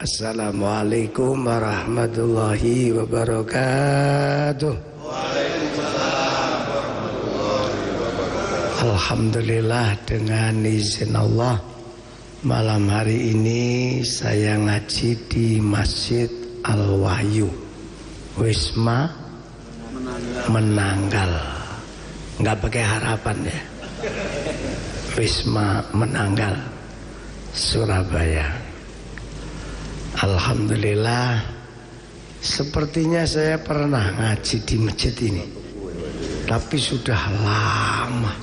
Assalamualaikum warahmatullahi wabarakatuh. Waalaikumsalam warahmatullahi wabarakatuh. Alhamdulillah, dengan izin Allah, malam hari ini saya ngaji di Masjid Al-Wahyu, Wisma Menanggal. Nggak pakai harapan ya, Wisma Menanggal, Surabaya. Alhamdulillah, sepertinya saya pernah ngaji di masjid ini, tapi sudah lama,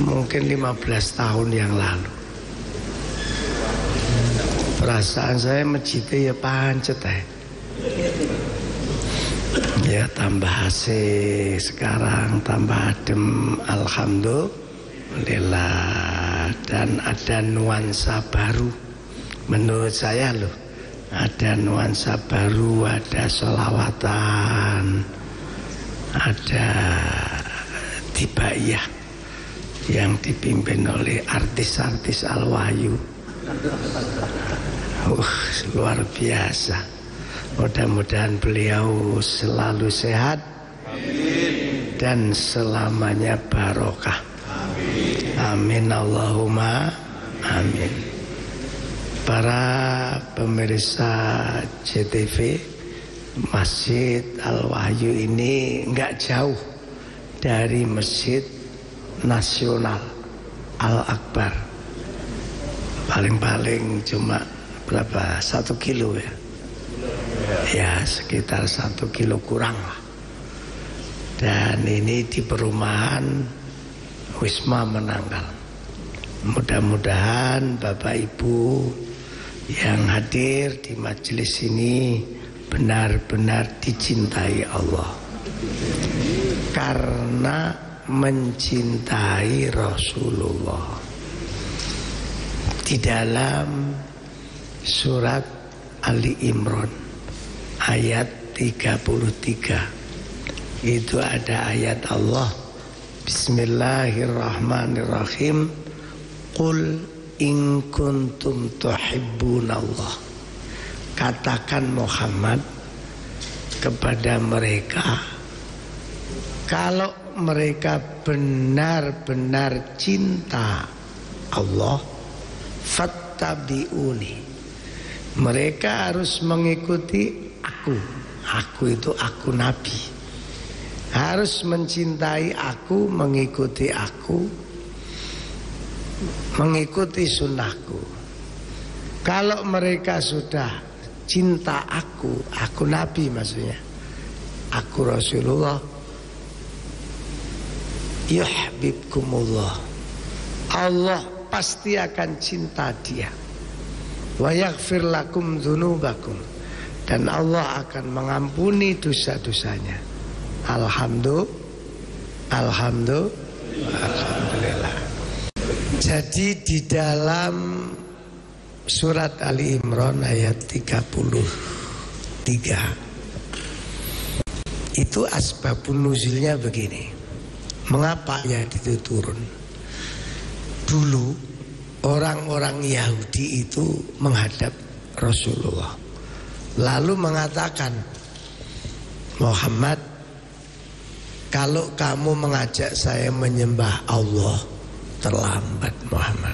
mungkin 15 tahun yang lalu. Perasaan saya masjidnya ya pancet ya, tambah AC sekarang, tambah adem, alhamdulillah. Dan ada nuansa baru menurut saya loh. Ada nuansa baru, ada sholawatan, ada tibaiyah yang dipimpin oleh artis-artis Al-Wahyu. Luar biasa. Mudah-mudahan beliau selalu sehat. Amin. Dan selamanya barokah. Amin. Amin Allahumma amin. Para pemirsa JTV, Masjid Al-Wahyu ini nggak jauh dari Masjid Nasional Al-Akbar. Paling-paling cuma berapa? 1 kilo ya? Ya, sekitar 1 kilo kurang lah. Dan ini di perumahan Wisma Menanggal. Mudah-mudahan Bapak Ibu yang hadir di majelis ini benar-benar dicintai Allah, karena mencintai Rasulullah. Di dalam surat Ali Imran ayat 33 itu ada ayat Allah, Bismillahirrahmanirrahim, Qul in kuntum tuhibbunallah. Katakan Muhammad kepada mereka, kalau mereka benar-benar cinta Allah, fattabi'uni, mereka harus mengikuti aku. Aku itu aku Nabi, harus mencintai aku, mengikuti aku, mengikuti sunnahku. Kalau mereka sudah cinta aku Nabi maksudnya, aku Rasulullah, yuhibbukumullah, Allah pasti akan cinta dia. Wa yaghfir lakum dzunubakum, dan Allah akan mengampuni dosa-dosanya. Alhamdulillah. Jadi di dalam surat Ali Imran ayat 33 itu asbabun nuzulnya begini. Mengapa ayat itu turun? Dulu orang-orang Yahudi itu menghadap Rasulullah, lalu mengatakan, Muhammad, kalau kamu mengajak saya menyembah Allah, terlambat Muhammad.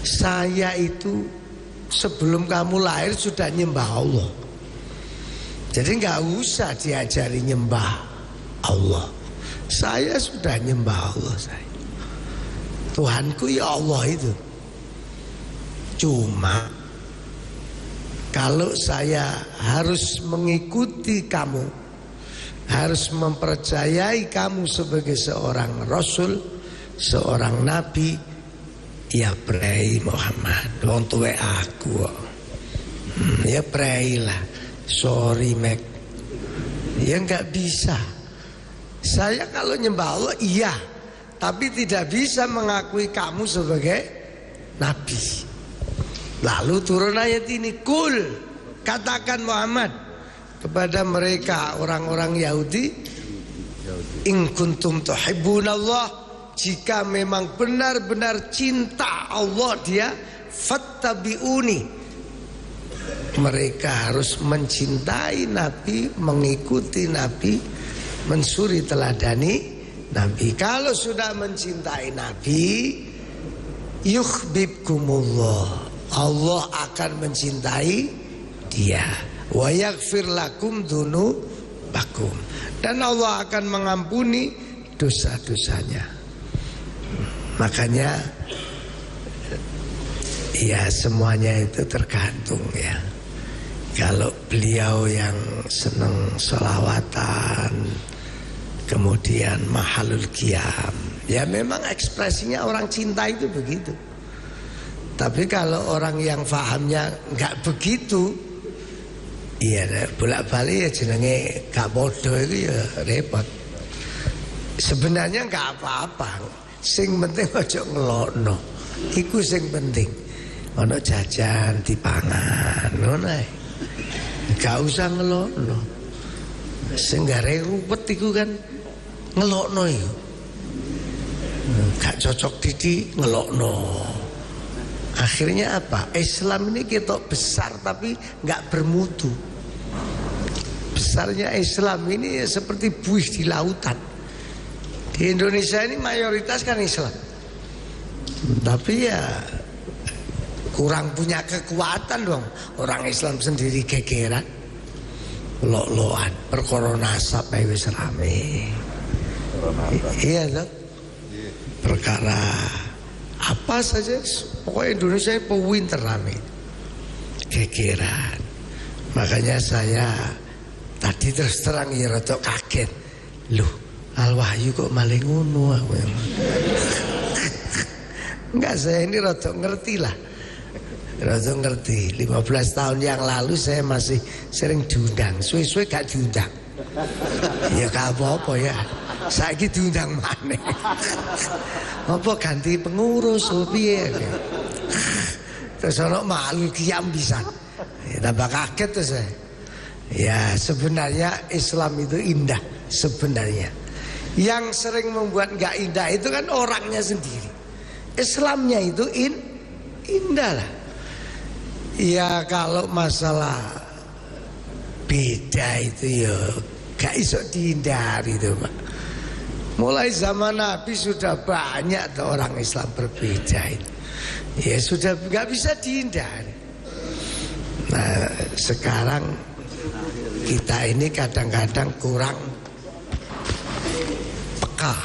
Saya itu sebelum kamu lahir sudah nyembah Allah. Jadi nggak usah diajari nyembah Allah. Saya sudah nyembah Allah saya. Tuhanku ya Allah itu. Cuma kalau saya harus mengikuti kamu, harus mempercayai kamu sebagai seorang Rasul, seorang Nabi, ya prei Muhammad, wong tuwe aku ya prei lah, sorry Mek, ya nggak bisa. Saya kalau nyembah Allah iya, tapi tidak bisa mengakui kamu sebagai Nabi. Lalu turun ayat ini, Kul, katakan Muhammad kepada mereka orang-orang Yahudi, in kuntum tuhibbunallah, jika memang benar-benar cinta Allah dia, fattabi'uni, mereka harus mencintai Nabi, mengikuti Nabi, mensuri teladani Nabi. Kalau sudah mencintai Nabi, yuhibbukumullah, Allah akan mencintai dia. Wa yaghfir lakum dzunubakum, dan Allah akan mengampuni dosa-dosanya. Makanya ya semuanya itu tergantung ya. Kalau beliau yang senang sholawatan, kemudian mahalul qiyam, ya memang ekspresinya orang cinta itu begitu. Tapi kalau orang yang fahamnya nggak begitu, iya bolak-balik ya jenenge gak bodoh itu ya repot. Sebenarnya nggak apa-apa, sing penting ojo ngelokno, iku sing penting. Ono jajan dipangan, ngono ae. Gak usah ngelokno. Sing gare ruwet iku kan ngelokno iku. Gak cocok didik ngelokno. Akhirnya apa? Islam ini ketok besar tapi gak bermutu. Besarnya Islam ini seperti buih di lautan. Di Indonesia ini mayoritas kan Islam, tapi ya kurang punya kekuatan dong. Orang Islam sendiri gegeran, lo-loan, perkara nasab ae wis rame. Iya toh? Perkara apa saja, pokoknya Indonesia ini pewinter rame, gegeran. Makanya saya tadi terus terang ya rada kaget. Loh, Al-Wahyu kok maling ngono aku. Enggak, saya ini rada ngerti lah. Rada ngerti. 15 tahun yang lalu saya masih sering diundang. Suwe-suwe gak diundang. Ya gak apa-apa ya. Saiki diundang maneh. Apa ganti pengurus piye? Terus ono malu kiam pisan. Ya tambah kaget tuh saya. Ya sebenarnya Islam itu indah sebenarnya. Yang sering membuat gak indah itu kan orangnya sendiri. Islamnya itu indah lah. Ya kalau masalah beda itu ya gak iso dihindari itu Pak. Mulai zaman Nabi sudah banyak tuh orang Islam berbeda itu. Ya sudah gak bisa dihindari. Nah sekarang kita ini kadang-kadang kurang peka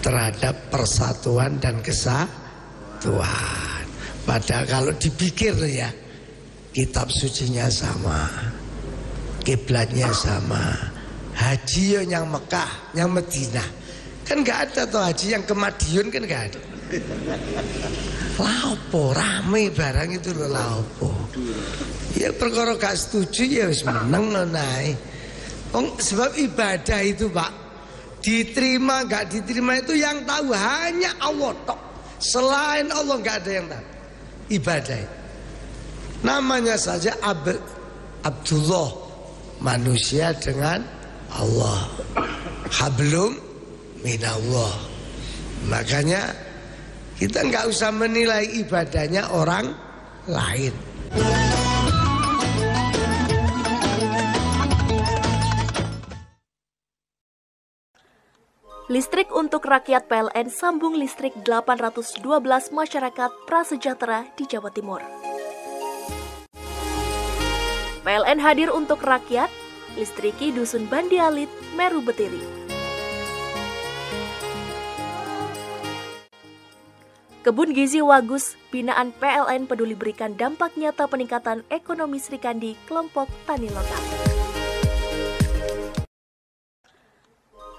terhadap persatuan dan kesatuan. Padahal kalau dipikir ya, kitab sucinya sama, kiblatnya sama, haji yang Mekah, yang Madinah, kan nggak ada tuh haji yang ke Madiun kan nggak ada. Laopo rame barang itu loh laopo. Ya perkara gak setuju ya wis meneng nae. Sebab ibadah itu Pak, diterima gak diterima itu yang tahu hanya Allah tok. Selain Allah gak ada yang tahu. Ibadah itu namanya saja Abdullah, manusia dengan Allah, hablum minallah. Makanya kita nggak usah menilai ibadahnya orang lain. Listrik untuk rakyat PLN sambung listrik 812 masyarakat prasejahtera di Jawa Timur. PLN hadir untuk rakyat, listriki Dusun Bandialit, Meru Betiri. Kebun Gizi Wagus, binaan PLN peduli berikan dampak nyata peningkatan ekonomi Srikandi kelompok tani lokal.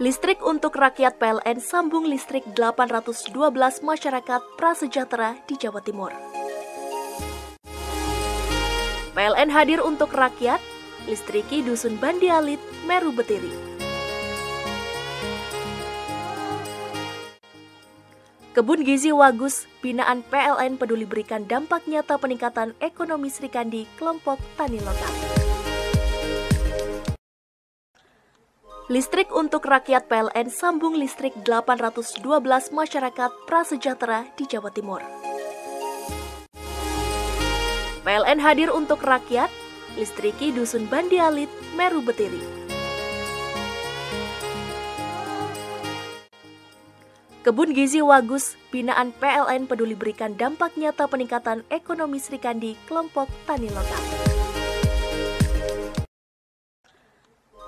Listrik untuk rakyat PLN sambung listrik 812 masyarakat prasejahtera di Jawa Timur. PLN hadir untuk rakyat, listriki Dusun Bandialit, Meru Betiri. Kebun Gizi Wagus, binaan PLN peduli berikan dampak nyata peningkatan ekonomi Srikandi kelompok tani lokal. Listrik untuk rakyat PLN sambung listrik 812 masyarakat prasejahtera di Jawa Timur. PLN hadir untuk rakyat, listriki Dusun Bandialit, Meru Betiri. Kebun Gizi Wagus, binaan PLN peduli berikan dampak nyata peningkatan ekonomi Srikandi kelompok tani lokal.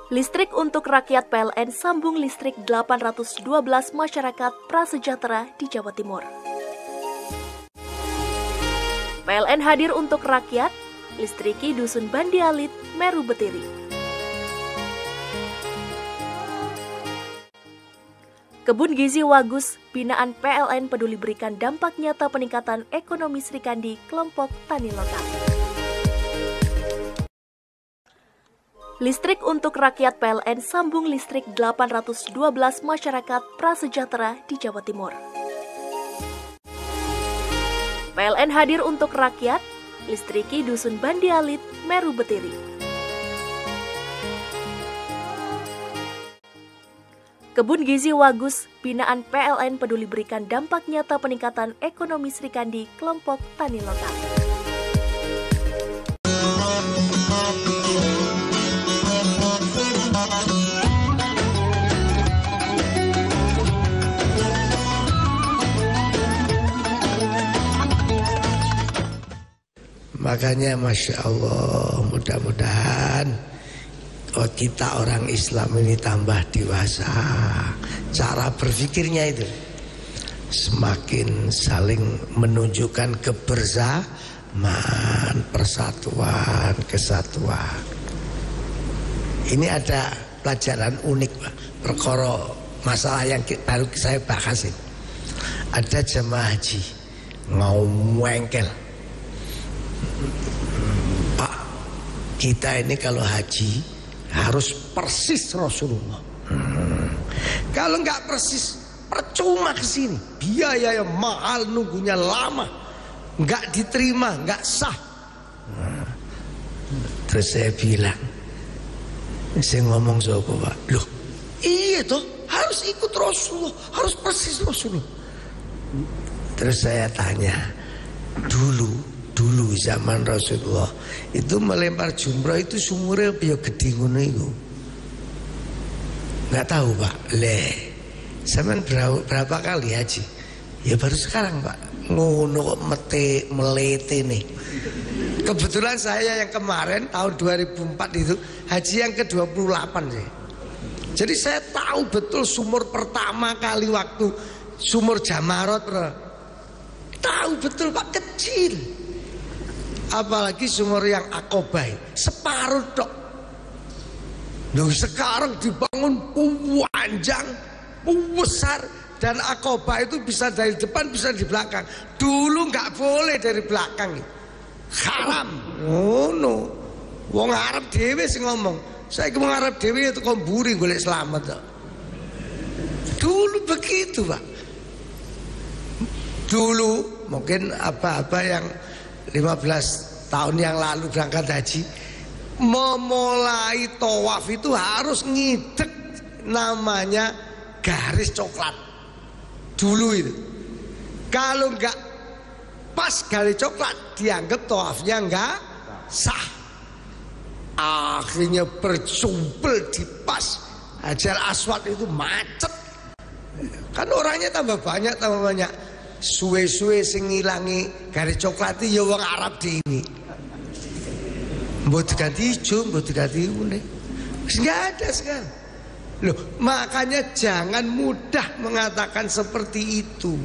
Listrik untuk rakyat PLN sambung listrik 812 masyarakat prasejahtera di Jawa Timur. PLN hadir untuk rakyat, listriki Dusun Bandialit, Meru Betiri. Kebun Gizi Wagus, binaan PLN peduli berikan dampak nyata peningkatan ekonomi Srikandi kelompok tani lokal. Listrik untuk rakyat PLN sambung listrik 812 masyarakat prasejahtera di Jawa Timur. PLN hadir untuk rakyat, listriki Dusun Bandialit, Meru Betiri. Kebun Gizi Wagus, binaan PLN peduli berikan dampak nyata peningkatan ekonomi Srikandi kelompok tani lokal. Makanya Masya Allah, mudah-mudahan kita orang Islam ini tambah dewasa. Cara berpikirnya itu semakin saling menunjukkan kebersamaan, persatuan, kesatuan. Ini ada pelajaran unik, Pak. Perkara masalah yang baru saya bahas ini. Ada jemaah haji ngomongkel, Pak, kita ini kalau haji harus persis Rasulullah. Kalau nggak persis, percuma kesini. Biaya yang mahal, nunggunya lama, nggak diterima, nggak sah. Terus saya bilang, saya ngomong sama Pak, loh, iya toh, harus ikut Rasulullah, harus persis Rasulullah. Terus saya tanya, dulu zaman Rasulullah itu melempar jumrah itu sumurnya ya gede ngono iku. Enggak tahu, Pak. Sampean berapa kali haji? Ya baru sekarang, Pak. Ngono kok melete nih. Kebetulan saya yang kemarin tahun 2004 itu haji yang ke-28 sih. Jadi saya tahu betul sumur pertama kali waktu sumur Jamarot. Tahu betul, Pak, kecil. Apalagi sumur yang Aqobah separuh dok. Loh, sekarang dibangun panjang, besar, dan Aqobah itu bisa dari depan, bisa di belakang. Dulu nggak boleh dari belakang, haram. Oh no, wong Arab dewe sing ngomong. Saya wong Arab dewe itu komburi golek selamat. Dulu begitu, Pak. Dulu mungkin apa-apa yang 15 tahun yang lalu berangkat haji, memulai tawaf itu harus ngidek namanya garis coklat. Dulu itu kalau nggak pas garis coklat dianggap tawafnya nggak sah. Akhirnya bersumpel di pas Hajar Aswad itu macet. Kan orangnya tambah banyak. Suwe-suwe sing ngilangi garis coklat itu ya wong Arab dhewe. Mbok diganti ijo, mbok diganti kuning. Enggak ada sekarang. Loh, makanya jangan mudah mengatakan seperti itu.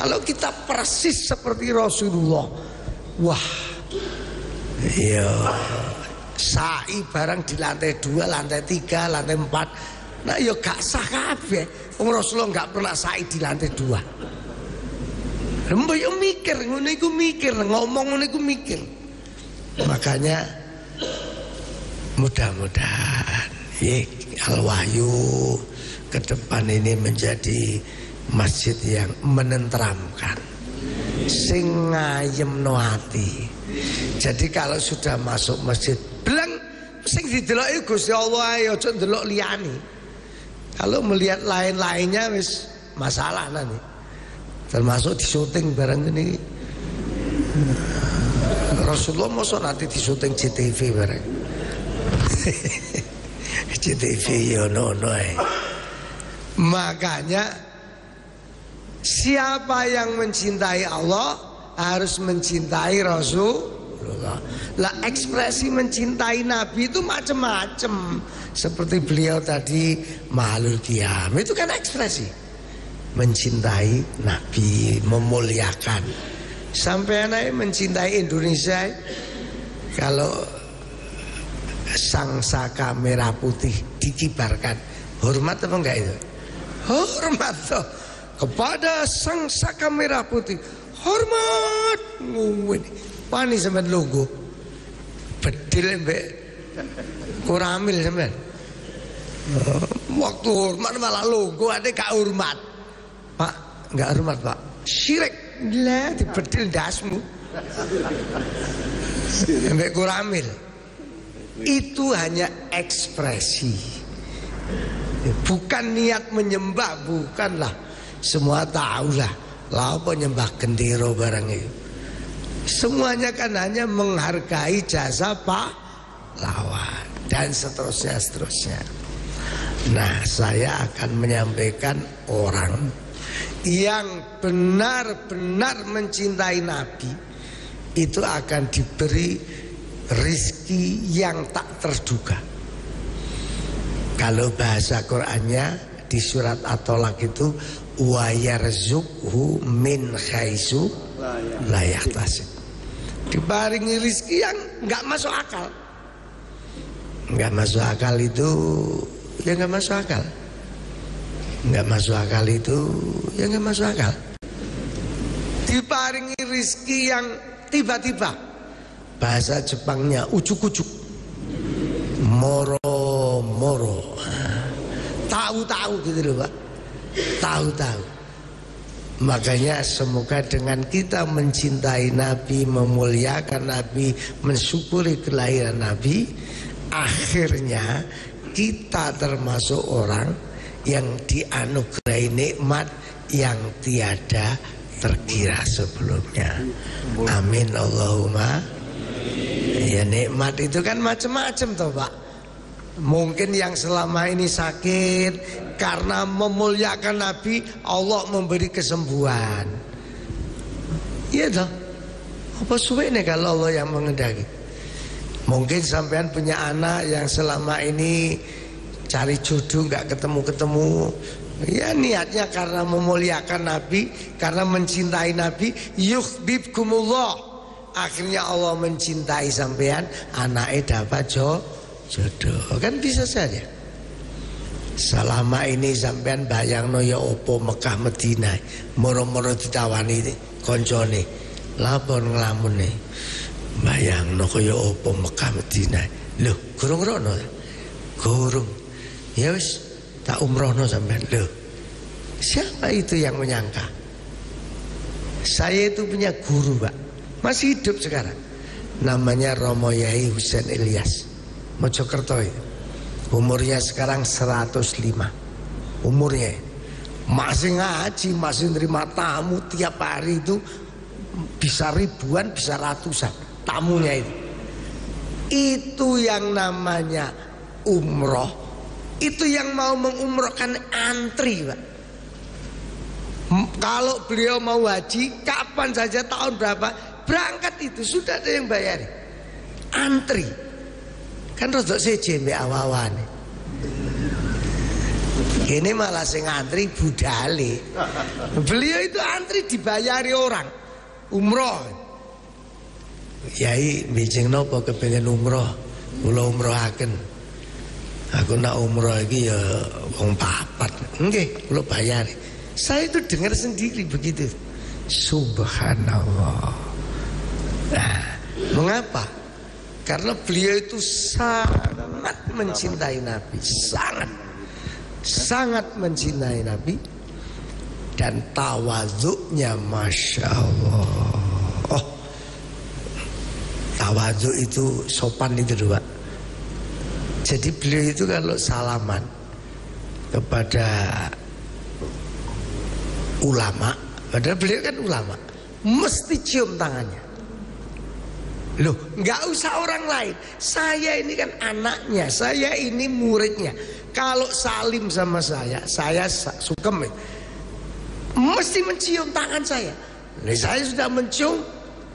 Kalau kita persis seperti Rasulullah, wah, iya, sa'i barang di lantai 2, lantai 3, lantai 4. Nah, ya gak sah kabeh. Rasulullah nggak pernah sa'i di lantai 2. Mbak yo mikir, ngono iku mikir, ngomong ngono iku mikir. Makanya mudah-mudahan Al-Wahyu ke depan ini menjadi masjid yang menenteramkan, sing ngayemno ati. Jadi kalau sudah masuk masjid, belang sing dideloki Gusti Allah ya aja ndelok liyane. Kalau melihat lain-lainnya wis masalah nanti. Termasuk di syuting barang ini. Rasulullah masa nanti disuting CTV bareng. CTV ya no. Makanya siapa yang mencintai Allah harus mencintai Rasulullah. Lah ekspresi mencintai Nabi itu macam-macam. Seperti beliau tadi Mahalul Qiyam, itu kan ekspresi mencintai Nabi, memuliakan. Sampai anaknya mencintai Indonesia. Kalau sang saka merah putih dikibarkan, hormat apa enggak itu? Hormat toh. Kepada sang saka merah putih, hormat. Pani sampean logo bedil mbek Koramil sampean. Waktu hormat malah logo ade gak hormat. Pak, enggak hormat, Pak. Syirik. Lah dibedil dasmu. Mbek Koramil. Itu hanya ekspresi. Bukan niat menyembah, bukanlah. Semua tahulah. Lah apa nyembah gendero barang itu. Semuanya kan hanya menghargai jasa pahlawan dan seterusnya. Nah, saya akan menyampaikan orang yang benar-benar mencintai Nabi itu akan diberi rizki yang tak terduga. Kalau bahasa Qur'annya di surat At-Tolak itu wa yarzuqhu min khaisu la yahtasib. Diparingi rizki yang nggak masuk akal. Nggak masuk akal itu ya nggak masuk akal. Nggak masuk akal itu ya nggak masuk akal. Diparingi rizki yang tiba-tiba. Bahasa Jepangnya ujuk-ujuk, moro-moro, tahu-tahu gitu loh Pak, tahu-tahu. Makanya semoga dengan kita mencintai Nabi, memuliakan Nabi, mensyukuri kelahiran Nabi, akhirnya kita termasuk orang yang dianugerahi nikmat yang tiada terkira sebelumnya. Amin Allahumma. Ya, nikmat itu kan macam-macam toh Pak. Mungkin yang selama ini sakit karena memuliakan Nabi, Allah memberi kesembuhan. Iya toh. Apa suwene kalau Allah yang mengendaki. Mungkin sampean punya anak yang selama ini cari jodoh nggak ketemu-ketemu. Ya niatnya karena memuliakan Nabi, karena mencintai Nabi, yuhibbukumullah. Akhirnya Allah mencintai sampean, anaknya dapat jodoh. Kan bisa saja. Selama ini sampean bayangno ya opo Mekah Madinah, moro-moro ditawani koncone. Lapor nglamune. Bayangno kaya opo Mekah Madinah. Loh, gurung rono. Gurung. Ya wis tak umrohno sampean. Loh. Siapa itu yang menyangka? Saya itu punya guru, Pak. Masih hidup sekarang. Namanya Romo Yai Husain Ilyas, Mojokerto itu. Umurnya sekarang 105. Umurnya. Masih ngaji, masih nerima tamu tiap hari itu bisa ribuan, bisa ratusan tamunya itu. Itu yang namanya umroh. Itu yang mau mengumrohkan antri, Pak. Kalau beliau mau haji, kapan saja tahun berapa, berangkat itu sudah ada yang bayar. Antri. Kan rodok seje mbek awawane. Ini malah sing antri budale. Beliau itu antri dibayari orang. Umroh. Yai bijing nopo kepengen umroh. Kula umrohaken. Aku nak umroh iki ya wong papat. Nggih, kula bayari. Saya itu dengar sendiri begitu. Subhanallah. Nah, mengapa? Karena beliau itu sangat mencintai Nabi, sangat mencintai Nabi, dan tawaduknya Masya Allah. Oh, tawaduk itu sopan itu Pak. Jadi beliau itu kalau salaman kepada ulama, padahal beliau kan ulama, mesti cium tangannya. Loh, nggak usah orang lain. Saya ini kan anaknya, saya ini muridnya. Kalau salim sama saya sukem, mesti mencium tangan saya. Nah, saya sudah mencium,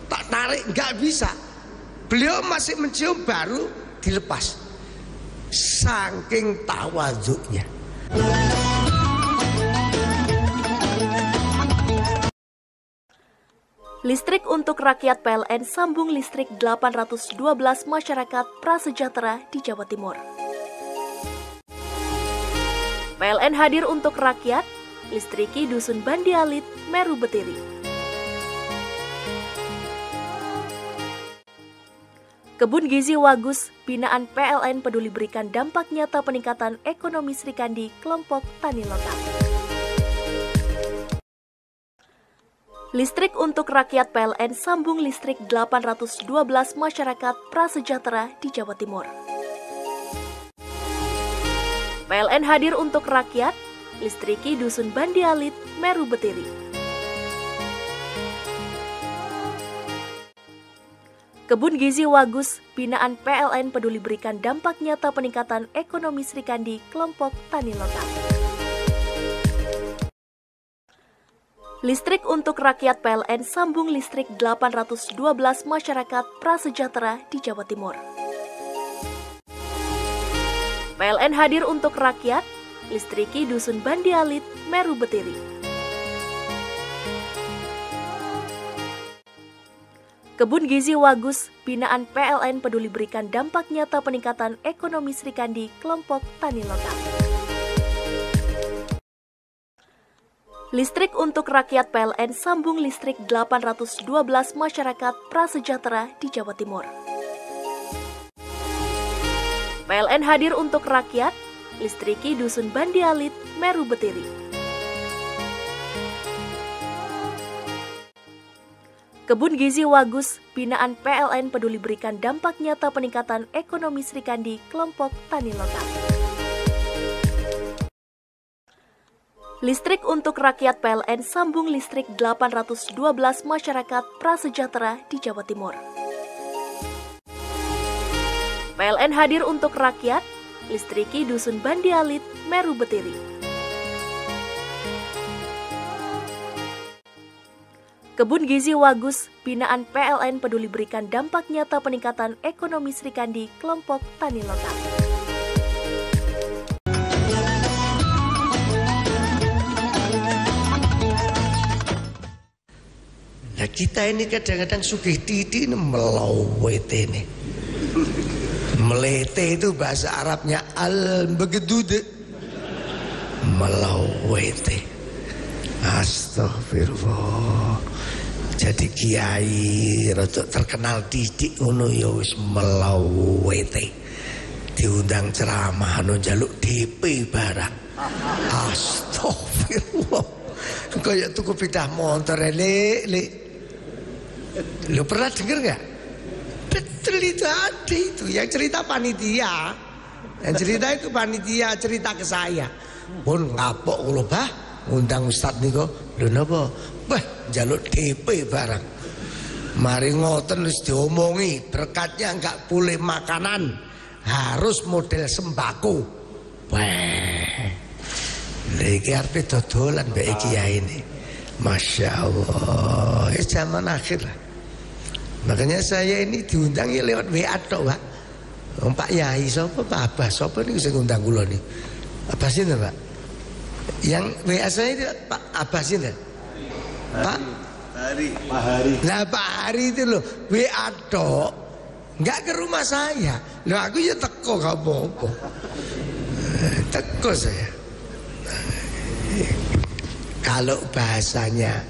tak tarik, nggak bisa. Beliau masih mencium, baru dilepas. Saking tawaduknya. Listrik untuk rakyat PLN sambung listrik 812 masyarakat prasejahtera di Jawa Timur. PLN hadir untuk rakyat, listriki Dusun Bandi Alit, Meru Betiri. Kebun Gizi Wagus, binaan PLN peduli berikan dampak nyata peningkatan ekonomi Srikandi kelompok tani lokal. Listrik untuk rakyat PLN sambung listrik 812 masyarakat prasejahtera di Jawa Timur. PLN hadir untuk rakyat, listriki Dusun Bandi Alit, Meru Betiri. Kebun Gizi Wagus, binaan PLN peduli berikan dampak nyata peningkatan ekonomi Srikandi kelompok tani lokal. Listrik untuk rakyat PLN sambung listrik 812 masyarakat prasejahtera di Jawa Timur. PLN hadir untuk rakyat, listriki Dusun Bandi Alit, Meru Betiri. Kebun Gizi Wagus, binaan PLN peduli berikan dampak nyata peningkatan ekonomi Srikandi kelompok tani lokal. Listrik untuk rakyat PLN sambung listrik 812 masyarakat prasejahtera di Jawa Timur. PLN hadir untuk rakyat, listriki Dusun Bandi Alit, Meru Betiri. Kebun Gizi Wagus, binaan PLN peduli berikan dampak nyata peningkatan ekonomi Srikandi kelompok tani lokal. Listrik untuk rakyat PLN sambung listrik 812 masyarakat prasejahtera di Jawa Timur. PLN hadir untuk rakyat, listriki Dusun Bandi Alit, Meru Betiri. Kebun Gizi Wagus, binaan PLN peduli berikan dampak nyata peningkatan ekonomi Srikandi kelompok tani lokal. Nah, kita ini kadang-kadang sugih titi ini melawete nih. Melete itu bahasa Arabnya al-begedud. Melawete. Astagfirullah. Jadi kiai rada terkenal titik ngono ya wis melawete. Diundang ceramah anu njaluk DP barang. Astagfirullah. Kayak tuku pindah motor lek. Lu pernah denger nggak? Betul itu ada itu. Yang cerita panitia. Yang cerita itu panitia cerita ke saya. Pun ngapok kulo bah ngundang ustad niko. Lho napa? Wah, njaluk DP barang. Mari ngoten wis diomongi, berkatnya enggak boleh makanan, harus model sembako. Wah. Lagi arep dodolan mbek kiai ini. Masya Allah, zaman akhir lah. Makanya saya ini diundang ya lewat WA tok, Pak. Pak Yai sapa Pak Abah sapa niku sing ngundang kula niku. Apa sih Pak? Yang WA saya itu Pak Abah sih Pak Hari. Nah Pak Hari itu loh WA tok. Enggak ke rumah saya. Loh aku ya teko gak apa-apa. Teko saya. Kalau bahasanya,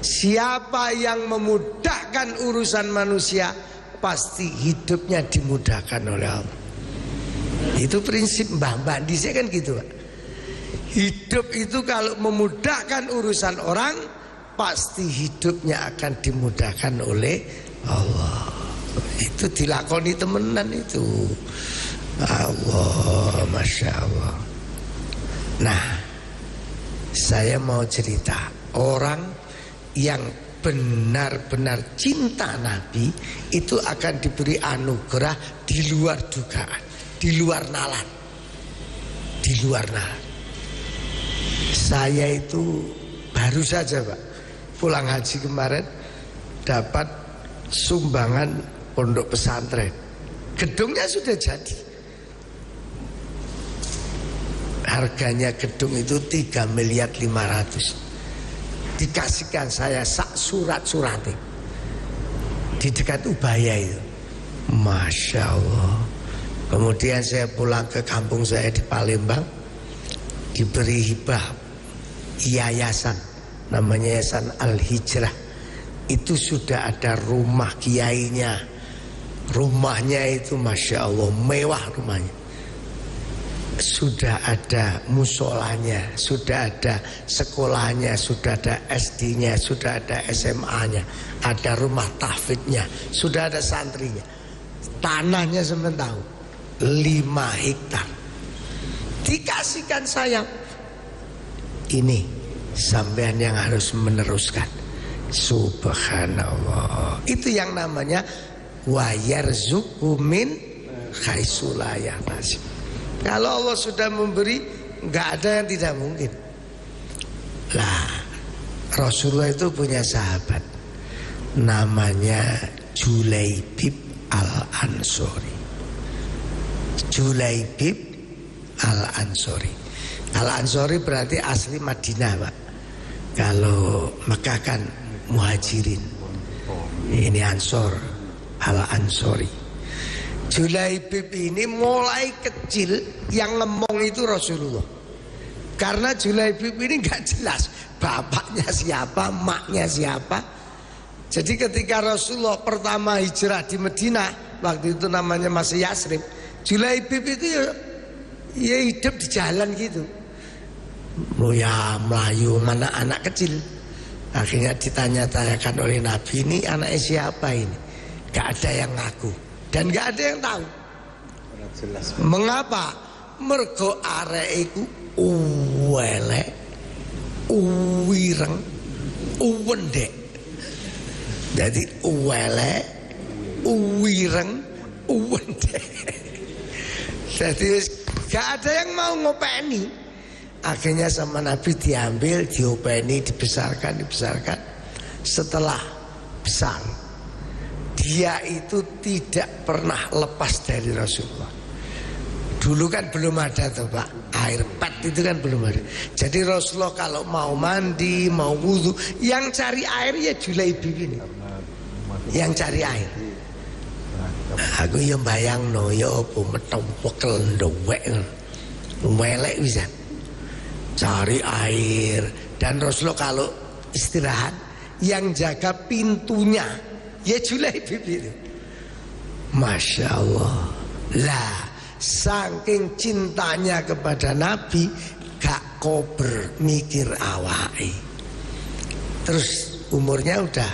siapa yang memudahkan urusan manusia, pasti hidupnya dimudahkan oleh Allah. Itu prinsip mbah-mbah di sini kan gitu, Pak. Hidup itu kalau memudahkan urusan orang, pasti hidupnya akan dimudahkan oleh Allah. Itu dilakoni temenan itu. Allah, Masya Allah. Nah, saya mau cerita orang yang benar-benar cinta Nabi, itu akan diberi anugerah di luar dugaan, di luar nalar. Di luar nalar. Saya itu baru saja Pak pulang haji kemarin dapat sumbangan pondok pesantren. Gedungnya sudah jadi. Harganya gedung itu 3,5 miliar. Dikasihkan saya sak surat-suratnya di dekat Ubaya itu. Masya Allah. Kemudian saya pulang ke kampung saya di Palembang, diberi hibah yayasan, namanya Yayasan Al-Hijrah. Itu sudah ada rumah kiainya. Rumahnya itu Masya Allah mewah rumahnya. Sudah ada musolanya, sudah ada sekolahnya, sudah ada SD-nya, sudah ada SMA-nya, ada rumah tahfidnya, sudah ada santrinya. Tanahnya sementara 5 hektar. Dikasihkan saya. Ini sampean yang harus meneruskan. Subhanallah. Itu yang namanya wa yarzuqu min haitsu la yahtasib. Kalau Allah sudah memberi, nggak ada yang tidak mungkin. Lah, Rasulullah itu punya sahabat namanya Julaibib Al-Ansori. Julaibib Al-Ansori. Al-Ansori berarti asli Madinah Pak. Kalau Mekah kan Muhajirin. Ini Ansor, Al-Ansori. Julaibib ini mulai kecil yang ngomong itu Rasulullah. Karena Julaibib ini gak jelas bapaknya siapa, maknya siapa. Jadi ketika Rasulullah pertama hijrah di Madinah, waktu itu namanya masih Yasrib, Julaibib itu ya hidup di jalan gitu. Ya Melayu, mana anak kecil. Akhirnya ditanya-tanyakan oleh Nabi, ini anaknya siapa ini? Gak ada yang ngaku. Dan gak ada yang tahu. Mengapa? Mergo arek iku uwelek, uwireng, uwendek. Jadi uwelek, uwireng, uwendek. Jadi gak ada yang mau ngopeni. Akhirnya sama Nabi diambil, diopeni, dibesarkan. Setelah besar, dia itu tidak pernah lepas dari Rasulullah. Dulu kan belum ada tuh Pak, air pet itu kan belum ada. Jadi Rasulullah kalau mau mandi, mau wudu, yang cari air ya Julaibib ini, yang cari air. Aku yang bayang no, ya apa metempel ndowek, welek bisa cari air. Dan Rasulullah kalau istirahat, yang jaga pintunya ya Julaibib itu. Masya Allah. Lah, saking cintanya kepada Nabi, gak kober mikir awake. Terus umurnya udah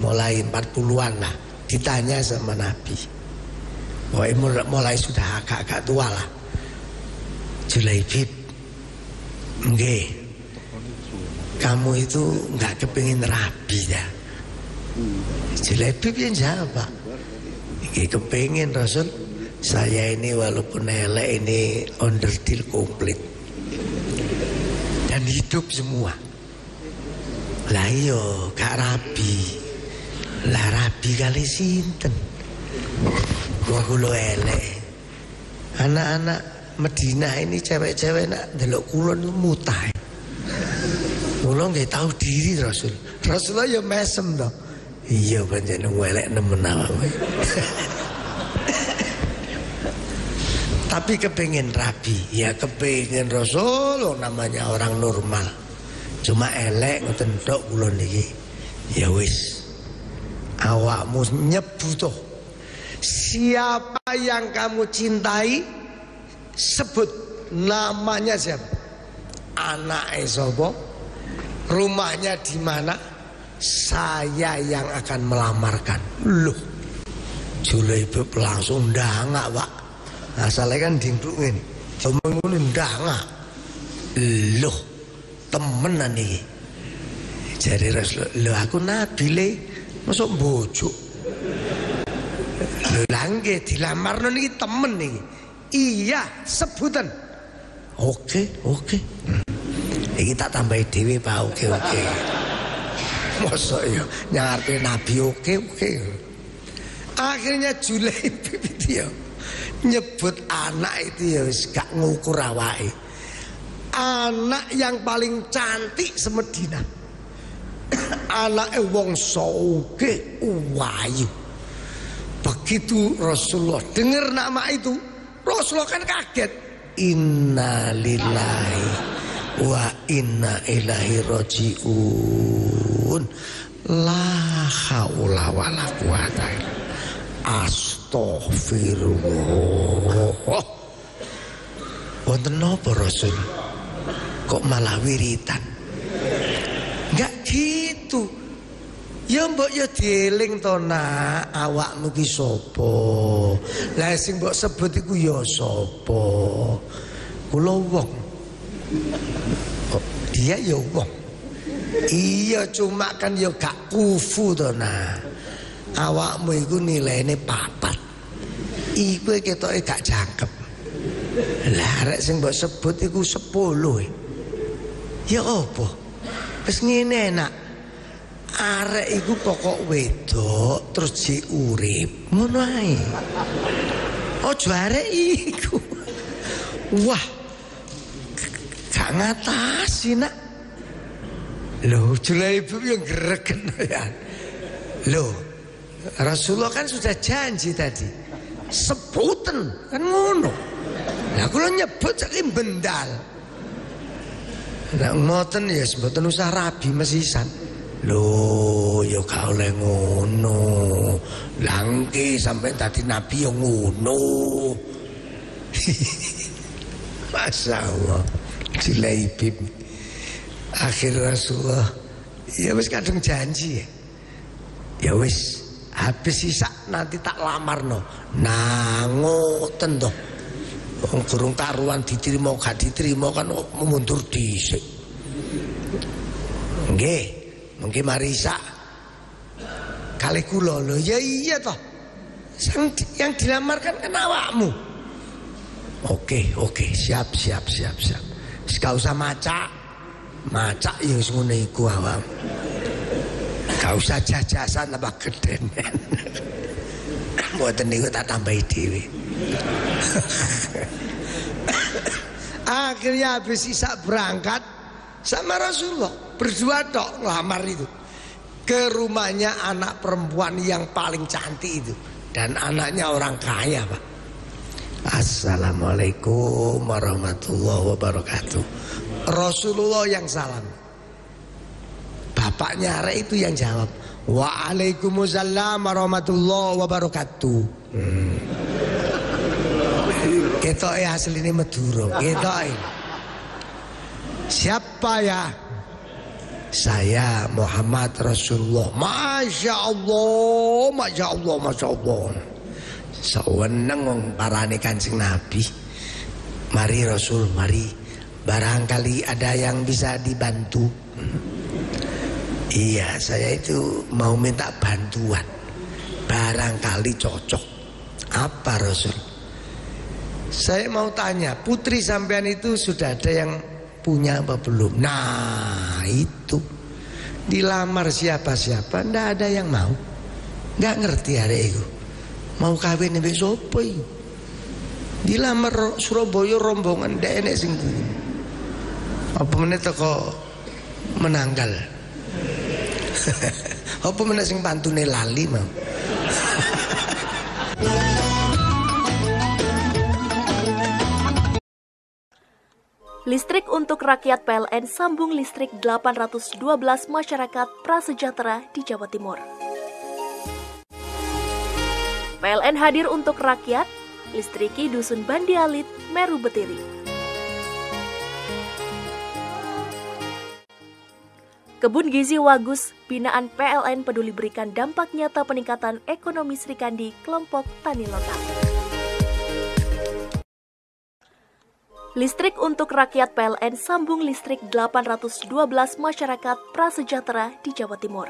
mulai 40-an lah. Ditanya sama Nabi, mulai sudah agak tua lah. Julaibib, nggih, kamu itu gak kepingin rabi ya? Julaibib yang jawab, ini kepingin Rasul. Saya ini walaupun elek ini onderdil komplit dan hidup semua. Lah iyo gak rabi. Lah rabi kali sinten. Wah kulo elek. Anak-anak Madinah ini cewek-cewek nak delok kulo niku mutah. Kulo nggih tahu diri Rasul. Rasulullah ya mesem to. Iya pancen elek nemen awake. Tapi kepengin rabi, ya kepengin Rasul namanya orang normal. Cuma elek ngoten tok kula niki. Ya wis. Awakmu nyebutuh. Siapa yang kamu cintai, sebut namanya siapa. Anaknya sapa, rumahnya di mana, saya yang akan melamarkan. Loh, Julaibib langsung ndangak Pak. Asalnya kan dingkluk ini, ngomong ndangak. Loh, temenan iki. Jare Rasulullah, lho aku nabi le, mosok bojo. Lho lha nggih dilamarno niki temen niki. Iya, sebutan. Oke. Iki tak tambahi dhewe Pak, oke. Mosok ya ngarep nabi oke. Akhirnya Julaibib itu ya nyebut anak itu ya wis gak ngukur awake. Anak yang paling cantik semedina. Anake wong soge wayu. Begitu Rasulullah dengar nama itu, Rasulullah kan kaget. Inna lillahi wa inna ilaihi rajiun. La haula wala quwata illa astagfirullah. Wonten napa Rasul? Kok malah wiritan? Enggak gitu. Ya mbok ya dieling to nak, awakmu ki sapa? Lah sing mbok sebut iku ya sapa? Kula wong. Oh, dia ya wong. Iya cuma kan ya gak kufu to nak. Awakmu iku nilaine 4. Iku ketoke gak jangkep. Lah arek sing mbok sebut iku 10. Ya apa? Wis ngene nak. Arek iku pokok wedok terus ji urip. Ngono ae. Ojo arek iku. Wah. Gak ngatasi nak. Loh, Julaibib yang geregen ya. Loh, Rasulullah kan sudah janji tadi. Sebutan kan ngono. Lah kula nyebut saking bendal. Lah ngoten ya sebutan usah rabi mesisan. Loh, ya gak oleh ngono. Langke sampai tadi Nabi yang ngono. Masya Allah, Julaibib. Akhir Rasulullah, ya wis kadung janji ya. Ya wis, habis sisa nanti tak lamarno. Nah ngoten toh. Wong durung karuan diterima gak diterima kan mundur dhisik. Nggih, mungkin Marisa kali kula lho. Ya iya toh. Yang dilamarkan kan awakmu. Oke, siap. Wis gak usah macak ya wis ngono iku awak. Gak usah jajasan apa gedenen. Mboten niku tak tambahi dhewe. Akhirnya habis Isa berangkat sama Rasulullah berdua tok ngelamar itu ke rumahnya anak perempuan yang paling cantik itu, dan anaknya orang kaya Pak. Assalamualaikum warahmatullahi wabarakatuh. Rasulullah yang salam. Bapaknya arek itu yang jawab, waalaikumsalam warahmatullahi wabarakatuh. Ketoke asline Madura, ketoke. Siapa ya? Saya Muhammad Rasulullah. Masya Allah. Seweneng wong parane Kanjeng Nabi. Mari Rasul, mari. Barangkali ada yang bisa dibantu. Iya, saya itu mau minta bantuan. Barangkali cocok. Apa Rasul? Saya mau tanya, putri sampean itu sudah ada yang punya apa belum? Nah itu, dilamar siapa-siapa ndak ada yang mau. Nggak ngerti ada itu. Mau kawin mbek sapa iki? Dilamar Surabaya rombongan ndak enek sing kuwi. Apa meneh teko Menanggal. Apa meneh sing pantune lali mau. Listrik untuk rakyat PLN sambung listrik 812 masyarakat prasejahtera di Jawa Timur. PLN hadir untuk rakyat, listriki Dusun Bandi Alit, Meru Betiri. Kebun Gizi Wagus, binaan PLN peduli berikan dampak nyata peningkatan ekonomi Srikandi kelompok tani lokal. Listrik untuk rakyat PLN sambung listrik 812 masyarakat prasejahtera di Jawa Timur.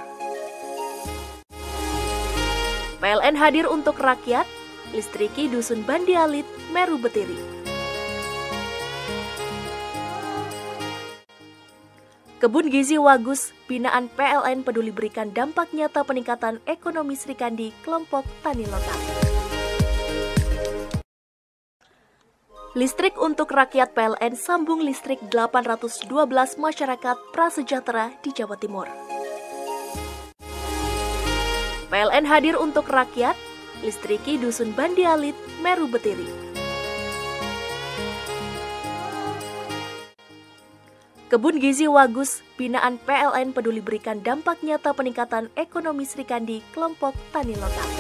PLN hadir untuk rakyat, listriki Dusun Bandi Alit, Meru Betiri. Kebun Gizi Wagus, binaan PLN peduli berikan dampak nyata peningkatan ekonomi Srikandi kelompok tani lokal. Listrik untuk rakyat PLN sambung listrik 812 masyarakat prasejahtera di Jawa Timur. PLN hadir untuk rakyat, listriki Dusun Bandi Alit, Meru Betiri. Kebun Gizi Wagus, binaan PLN peduli berikan dampak nyata peningkatan ekonomi Srikandi kelompok tani lokal.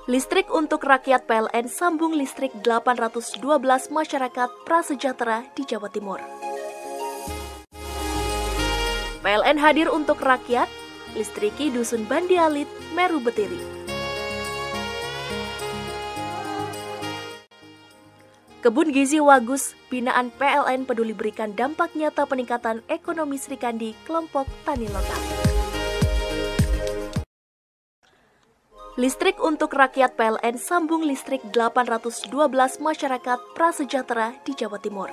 Listrik untuk rakyat PLN sambung listrik 812 masyarakat prasejahtera di Jawa Timur. PLN hadir untuk rakyat, listriki Dusun Bandi Alit, Meru Betiri. Kebun Gizi Wagus, binaan PLN peduli berikan dampak nyata peningkatan ekonomi Srikandi kelompok tani lokal. Listrik untuk rakyat PLN sambung listrik 812 masyarakat prasejahtera di Jawa Timur.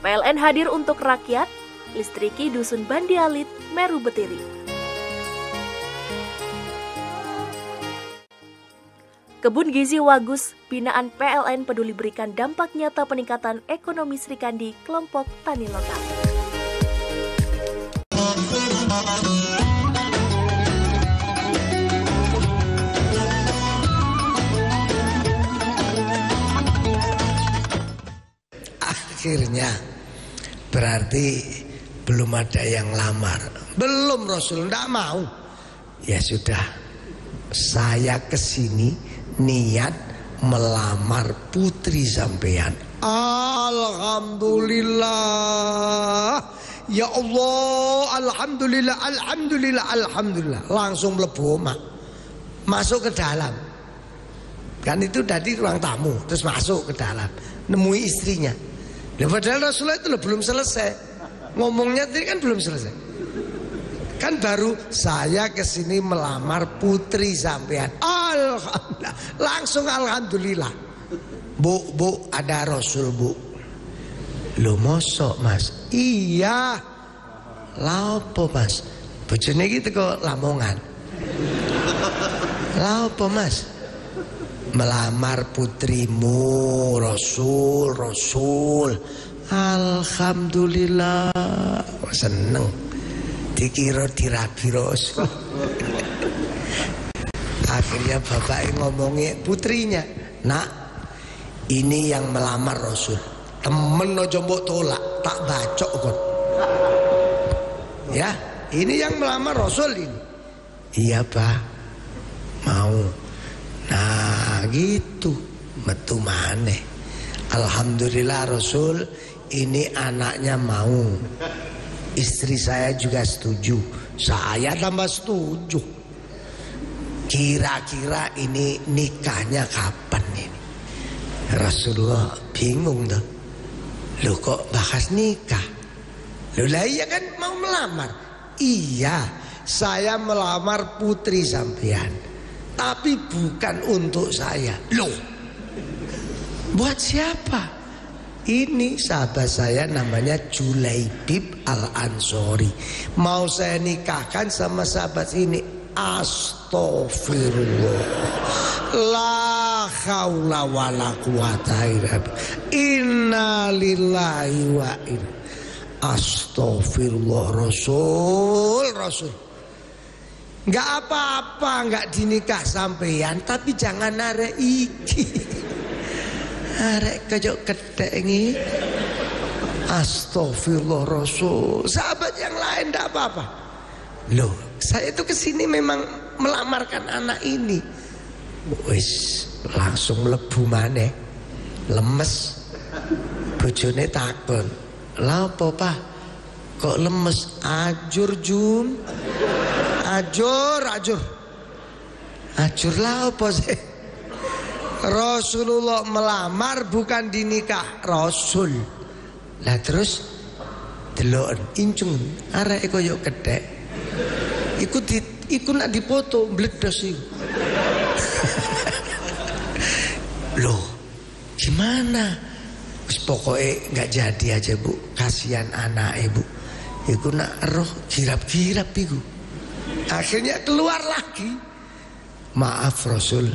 PLN hadir untuk rakyat, listriki Dusun Bandi Alit, Meru Betiri. Kebun Gizi Wagus, binaan PLN peduli berikan dampak nyata peningkatan ekonomi Srikandi kelompok tani lokal. Akhirnya berarti belum ada yang lamar. Belum, Rasul tidak mau. Ya sudah, saya kesini niat melamar putri sampean. Alhamdulillah. Ya Allah, alhamdulillah, alhamdulillah, alhamdulillah. Langsung mlebu omah. Masuk ke dalam. Kan itu tadi ruang tamu, terus masuk ke dalam, nemui istrinya. Ya, padahal Rasulullah itu belum selesai ngomongnya, tadi kan belum selesai. Kan baru saya kesini melamar putri sampean. Alhamdulillah, langsung alhamdulillah. Bu, ada Rasul, Bu. Lo mosok, Mas? Iya. Lapo, Mas? Bojone gitu kok Lamongan. Lapo, Mas? Melamar putrimu, Rasul. Alhamdulillah, seneng. Dikira dirabi Rasul. Akhirnya bapak ngomongnya putrinya, nak, ini yang melamar Rasul. Temen aja mbok tolak, tak bacok kon. Ya, ini yang melamar Rasul ini. Iya, Pak. Mau. Nah gitu, metu maneh. Alhamdulillah Rasul, ini anaknya mau. Istri saya juga setuju, saya tambah setuju. Kira-kira ini nikahnya kapan ini? Rasulullah bingung tuh. Loh kok bahas nikah? Loh lah iya kan mau melamar. Iya, saya melamar putri sampean. Tapi bukan untuk saya. Loh, buat siapa? Ini sahabat saya namanya Julaibib Al-Ansori. Mau saya nikahkan sama sahabat ini. Astagfirullah, la haula wala quwata illa billah. Inna lillahi wa inna. Astagfirullah, Rasul. Enggak apa-apa, enggak dinikah sampean, tapi jangan arek iki. Arek kejok ketek ini. Astagfirullah, Rasul. Sahabat yang lain enggak apa-apa. Loh, saya itu kesini memang melamarkan anak ini. Wis langsung mlebu maneh. Lemes. Bojone takon, "Lah apa, Pak? Kok lemes?" "Ajur, Jun." Ajur lah apa sih? Rasulullah melamar bukan dinikah, Rasul. Lah terus delok incung areke koyo kethek. Iku nak dipoto bledos iku. Loh, gimana? Wis pokoke enggak jadi aja, Bu. Kasihan anak Ibu. Iku nak roh girap-girap iku. Akhirnya keluar lagi. Maaf Rasul,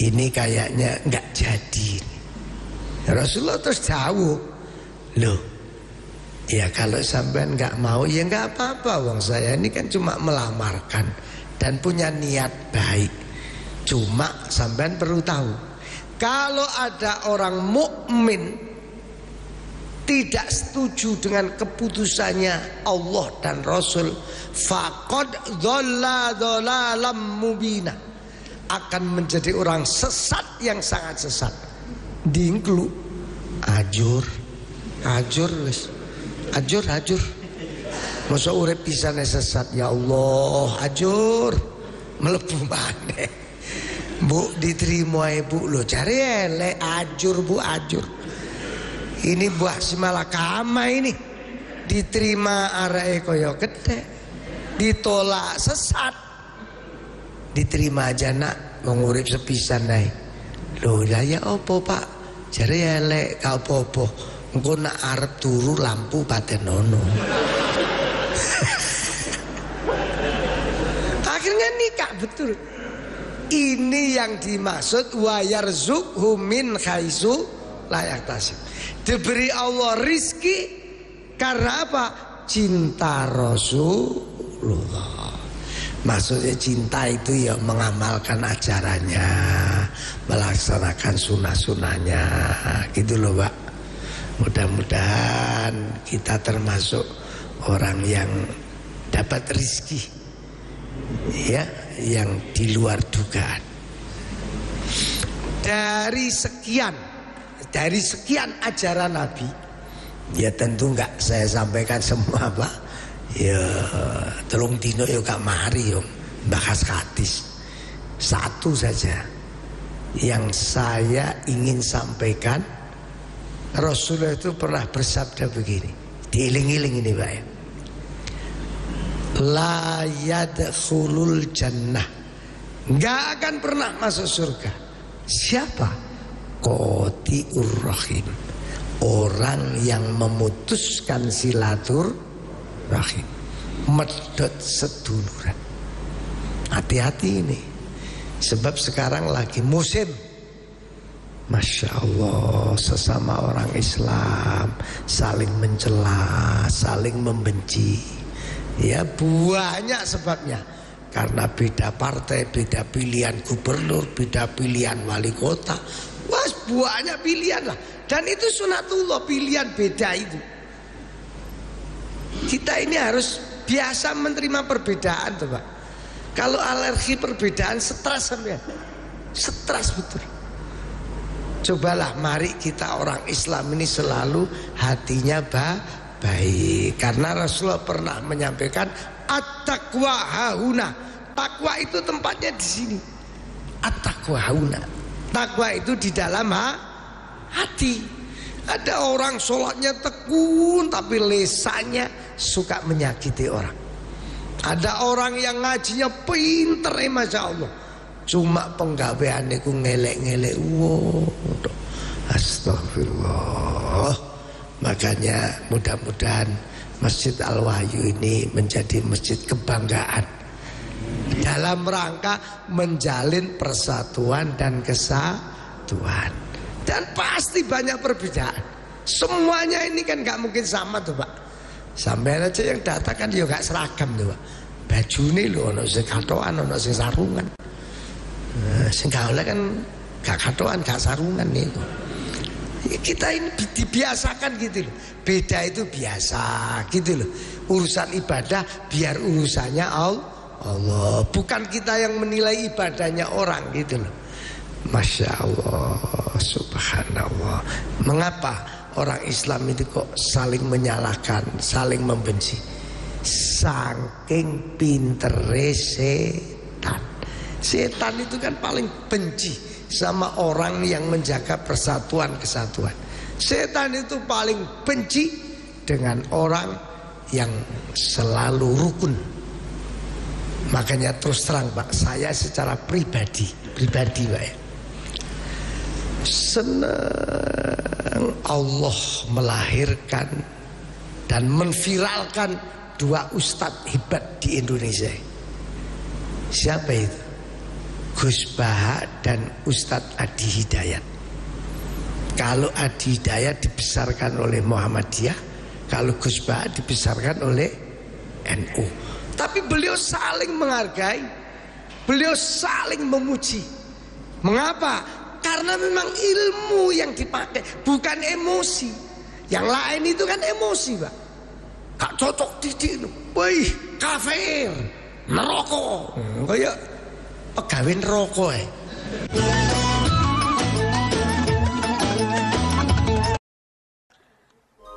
ini kayaknya enggak jadi. Rasulullah terus jawab, loh, ya kalau sampean enggak mau ya enggak apa-apa, wong saya ini kan cuma melamarkan dan punya niat baik. Cuma sampean perlu tahu, kalau ada orang mukmin tidak setuju dengan keputusannya Allah dan Rasul, faqad dhalla dhalalam mubina, akan menjadi orang sesat yang sangat sesat. Diingklu ajur wis. Ajur masa urip pisane sesat, ya Allah, ajur mlebu maneh. Bu diterima Bu, lo cari elek ajur Bu, ajur. Ini buah simalakama ini, diterima areke kaya gede, ditolak sesat. Diterima aja nak, wong urip sepisan ae. Lho lah ya opo Pak, jare elek ka opo-opo. Engko nak arep turu lampu patenono. Akhirnya nikah betul. Ini yang dimaksud wa yarzuqhu min haitsu la yahtasib. Diberi Allah rizki karena apa? Cinta Rasulullah. Maksudnya cinta itu ya mengamalkan ajarannya, melaksanakan sunnah-sunnahnya, gitu loh Pak. Mudah-mudahan kita termasuk orang yang dapat rizki, ya, yang di luar dugaan. Dari sekian ajaran Nabi, ya tentu enggak saya sampaikan semua Pak. Ya telung dino ya gak mari yo bahas hadis. Satu saja yang saya ingin sampaikan, Rasulullah itu pernah bersabda begini, diiling-iling ini Pak ya. La yadkhulul jannah, enggak akan pernah masuk surga. Siapa? Qati'ur rahim, orang yang memutuskan silaturahim, medot seduluran. Hati-hati ini, sebab sekarang lagi musim, Masya Allah, sesama orang Islam saling mencela, saling membenci. Ya banyak sebabnya, karena beda partai, beda pilihan gubernur, beda pilihan wali kota. Wah banyak pilihan lah. Dan itu sunatullah, pilihan beda itu. Kita ini harus biasa menerima perbedaan tuh Pak. Kalau alergi perbedaan, stres sampean. Stres betul. Cobalah mari kita orang Islam ini selalu hatinya baik. Karena Rasulullah pernah menyampaikan at-taqwa hauna. Takwa itu tempatnya di sini. At-taqwa hauna. Takwa itu di dalam hati. Ada orang sholatnya tekun tapi lesannya suka menyakiti orang. Ada orang yang ngajinya pinter Masya Allah, cuma penggaweane ku ngelek-ngelek. Wow, astagfirullah. Makanya mudah-mudahan Masjid Al-Wahyu ini menjadi masjid kebanggaan dalam rangka menjalin persatuan dan kesatuan. Dan pasti banyak perbedaan. Semuanya ini kan gak mungkin sama tuh Pak. Sampai aja yang datang kan juga gak seragam tuh Pak. Baju ini loh, ono sing katoan, ono sing sarungan. Sing gaule kan gak katoan, gak sarungan itu. Kita ini dibiasakan gitu loh. Beda itu biasa gitu loh. Urusan ibadah biar urusannya Allah, bukan kita yang menilai ibadahnya orang gitu loh. Masya Allah, subhanallah. Mengapa orang Islam itu kok saling menyalahkan, saling membenci? Saking pintere setan. Setan itu kan paling benci sama orang yang menjaga persatuan kesatuan. Setan itu paling benci dengan orang yang selalu rukun. Makanya terus terang Pak, saya secara pribadi Pak ya, senang Allah melahirkan dan menviralkan dua ustadz hebat di Indonesia. Siapa itu? Gus Baha dan Ustadz Adi Hidayat. Kalau Adi Hidayat dibesarkan oleh Muhammadiyah, kalau Gus Baha dibesarkan oleh NU. Tapi beliau saling menghargai, beliau saling memuji. Mengapa? Karena memang ilmu yang dipakai, bukan emosi. Yang lain itu kan emosi Pak. Gak cocok didik, wih kafir, neraka, kayak pegawai neraka ya.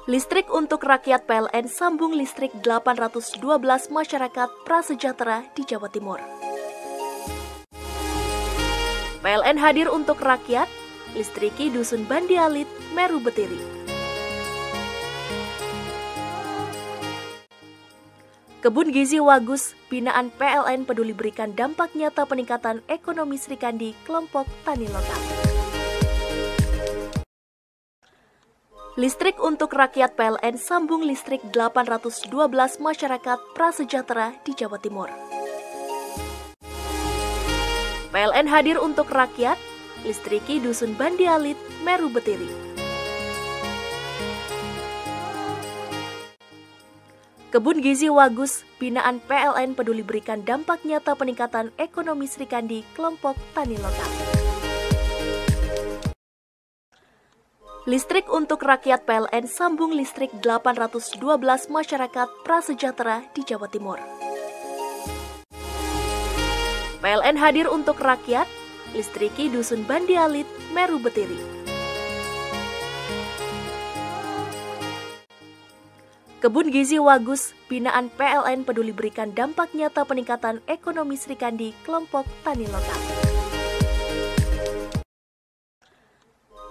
Listrik untuk rakyat PLN sambung listrik 812 masyarakat prasejahtera di Jawa Timur. PLN hadir untuk rakyat, listriki Dusun Bandi Alit, Meru Betiri. Kebun Gizi Wagus, binaan PLN peduli berikan dampak nyata peningkatan ekonomi Srikandi kelompok tani lokal. Listrik untuk rakyat PLN sambung listrik 812 masyarakat prasejahtera di Jawa Timur. PLN hadir untuk rakyat, listriki Dusun Bandi Alit, Meru Betiri. Kebun Gizi Wagus, binaan PLN peduli berikan dampak nyata peningkatan ekonomi Srikandi kelompok tani lokal. Listrik untuk rakyat PLN sambung listrik 812 masyarakat prasejahtera di Jawa Timur. PLN hadir untuk rakyat, listriki Dusun Bandi Alit, Meru Betiri. Kebun Gizi Wagus, binaan PLN peduli berikan dampak nyata peningkatan ekonomi Srikandi kelompok tani lokal.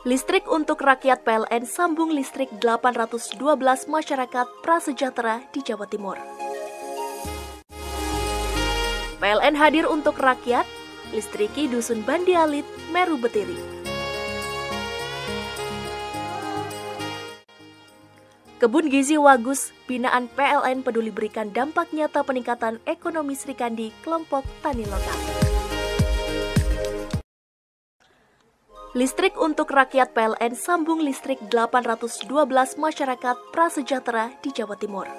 Listrik untuk rakyat PLN sambung listrik 812 masyarakat prasejahtera di Jawa Timur. PLN hadir untuk rakyat, listriki Dusun Bandi Alit, Meru Betiri. Kebun Gizi Wagus, binaan PLN peduli berikan dampak nyata peningkatan ekonomi Srikandi kelompok tani lokal. Listrik untuk rakyat PLN sambung listrik 812 masyarakat prasejahtera di Jawa Timur.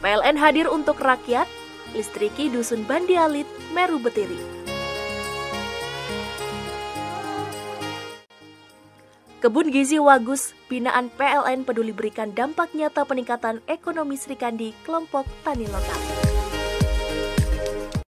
PLN hadir untuk rakyat, listriki Dusun Bandi Alit, Meru Betiri. Kebun Gizi Wagus, binaan PLN peduli berikan dampak nyata peningkatan ekonomi Srikandi kelompok tani lokal.